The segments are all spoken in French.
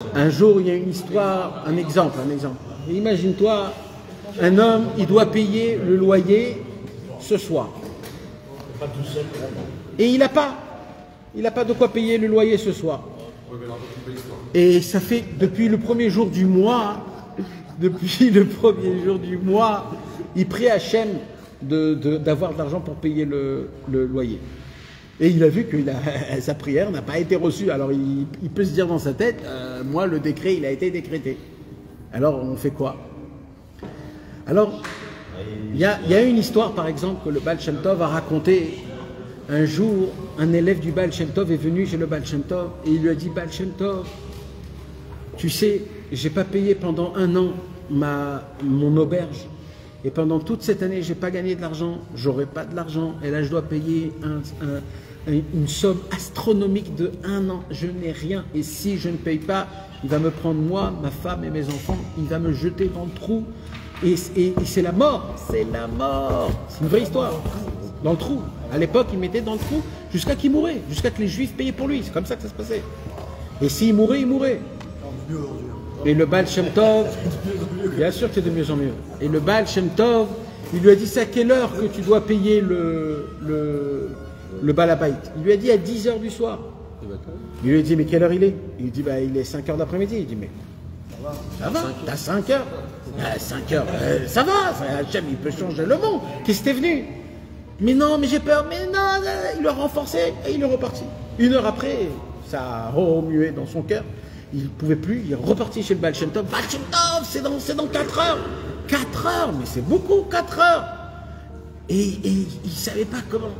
Un jour, il y a une histoire, un exemple. Imagine-toi, un homme, il doit payer le loyer ce soir. Et il n'a pas de quoi payer le loyer ce soir. Et ça fait depuis le premier jour du mois, il prie Hachem d'avoir de l'argent pour payer le loyer. Et il a vu que sa prière n'a pas été reçue. Alors il peut se dire dans sa tête, moi le décret il a été décrété. Alors on fait quoi? Alors il y a une histoire par exemple que le Baal Shem Tov a raconté. Un jour, un élève du Baal Shem Tov est venu chez le Baal Shem Tov et il lui a dit, Baal Shem Tov, tu sais, j'ai pas payé pendant un an mon auberge. Et pendant toute cette année, j'ai pas gagné de l'argent, j'aurai pas de l'argent. Et là, je dois payer une somme astronomique de un an. Je n'ai rien. Et si je ne paye pas, il va me prendre moi, ma femme et mes enfants. Il va me jeter dans le trou. Et c'est la mort. C'est la mort. C'est une vraie histoire. Dans le trou. À l'époque, il mettait dans le trou jusqu'à qu'il mourait. Jusqu'à que les Juifs payaient pour lui. C'est comme ça que ça se passait. Et s'il mourait, il mourait. Et le Baal Shem Tov, bien sûr que c'est de mieux en mieux. Et le Baal Shem Tov, il lui a dit, c'est à quelle heure que tu dois payer le Baal Habayit? Il lui a dit à 10h du soir. Il lui a dit, mais quelle heure il est? Il lui dit, bah, il est 5h d'après-midi. Il dit, mais ça va, t'as 5 heures. 5 heures, ça va, Hachem, il peut changer le monde. Qu'est-ce que t'es venu? Mais non, mais j'ai peur, mais non, il l'a renforcé et il est reparti. 1 heure après, ça a remué dans son cœur. Il ne pouvait plus, il est reparti chez le Baal Shem Tov. Baal Shem Tov, c'est dans 4 heures. 4 heures, mais c'est beaucoup, 4 heures. Et il ne savait pas comment.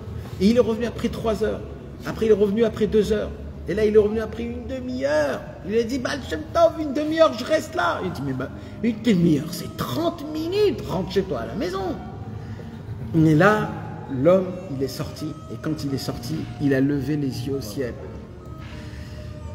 Et il est revenu après 3 heures. Après, il est revenu après 2 heures. Et là, il est revenu après une demi-heure. Il a dit, Baal Shem Tov, une demi-heure, je reste là. Il dit, mais une demi-heure, c'est 30 minutes. Rentre chez toi à la maison. Et là, l'homme, il est sorti. Et quand il est sorti, il a levé les yeux au ciel.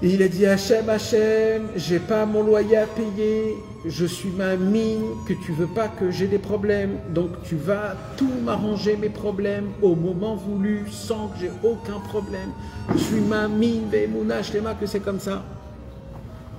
Et il a dit, Hachem, Hachem, j'ai pas mon loyer à payer, je suis ma mine, que tu veux pas que j'ai des problèmes, donc tu vas tout m'arranger mes problèmes au moment voulu, sans que j'ai aucun problème. Je suis ma mine, Ve'emunah Shlema, que c'est comme ça.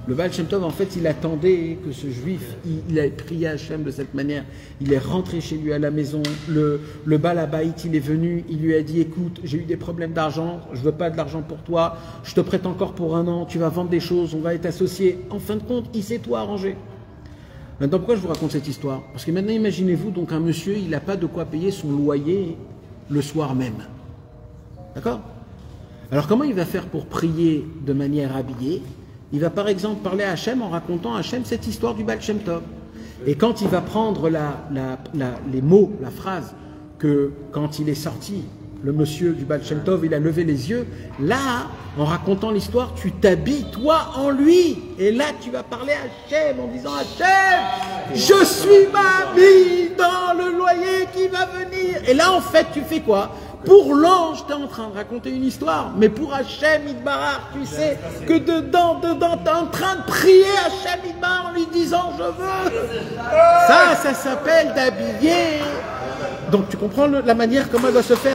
Le Baal Shem Tov, en fait, il attendait que ce juif, il a prié Hachem de cette manière. Il est rentré chez lui à la maison. Le Baal Habayit, il est venu. Il lui a dit, écoute, j'ai eu des problèmes d'argent. Je veux pas de l'argent pour toi. Je te prête encore pour 1 an. Tu vas vendre des choses. On va être associés. En fin de compte, il s'est tout arrangé. Maintenant, pourquoi je vous raconte cette histoire? Parce que maintenant, imaginez-vous, donc un monsieur, il n'a pas de quoi payer son loyer le soir même. D'accord? Alors, comment il va faire pour prier de manière habillée? Il va par exemple parler à Hachem en racontant à Hachem cette histoire du Baal Shem Tov. Et quand il va prendre les mots, la phrase, que quand il est sorti, le monsieur du Baal Shem Tov, il a levé les yeux, là, en racontant l'histoire, tu t'habilles toi en lui. Et là, tu vas parler à Hachem en disant, Hachem, je suis ma vie dans le loyer qui va venir. Et là, en fait, tu fais quoi? Pour l'ange, tu es en train de raconter une histoire, mais pour Hachem Idbarach, tu sais que dedans, tu es en train de prier Hachem Idbarach en lui disant je veux. Ça s'appelle d'habiller. Donc tu comprends la manière comment elle doit se faire.